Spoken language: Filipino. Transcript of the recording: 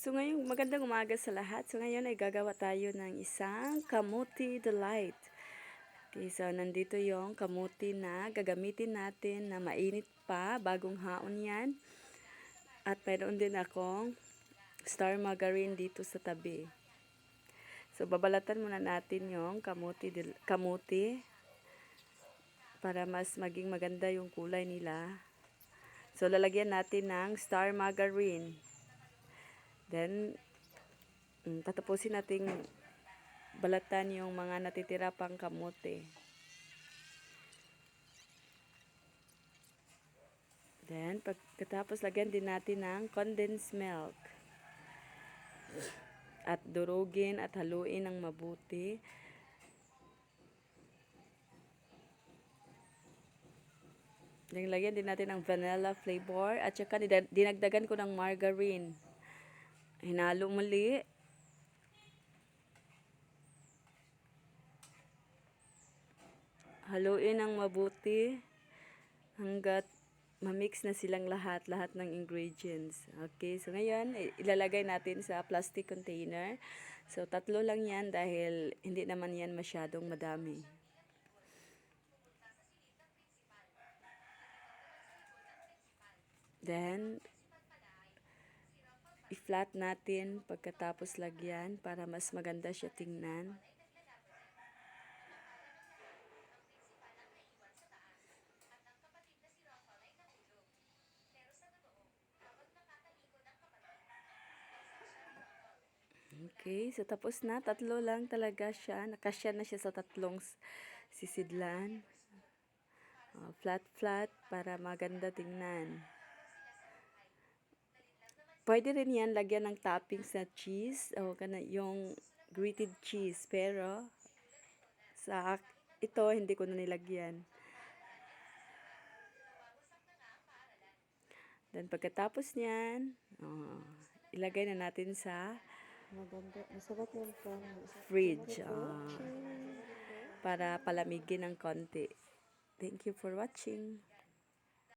So ngayong magandang umaga sa lahat. So ngayon ay gagawa tayo ng isang kamuti delight. Okay, so nandito yung kamuti na gagamitin natin na mainit pa, bagong haon yan. At mayroon din akong star margarine dito sa tabi. So babalatan muna natin yung kamuti para mas maging maganda yung kulay nila. So lalagyan natin ng star margarine. Then tatapusin nating balatan yung mga natitira pang kamote. Then, pagkatapos lagyan din natin ng condensed milk. At durugin at haluin ng mabuti. Then, lagyan din natin ng vanilla flavor. At saka dinagdagan ko ng margarine. Hinalo muli. Haluin ng mabuti hanggat ma-mix na silang lahat ng ingredients. Okay, so ngayon ilalagay natin sa plastic container. So 3 lang yan dahil hindi naman yan masyadong madami. Then i-flat natin pagkatapos lagyan para mas maganda siya tingnan. Okay, so tapos na. 3 lang talaga siya. Nakasya na siya sa 3 sisidlan. Flat para maganda tingnan. Pwede rin yan lagyan ng toppings na cheese o yung grated cheese. Pero sa ito hindi ko na nilagyan. Then pagkatapos niyan, ilagay na natin sa fridge para palamigin ng konti. Thank you for watching.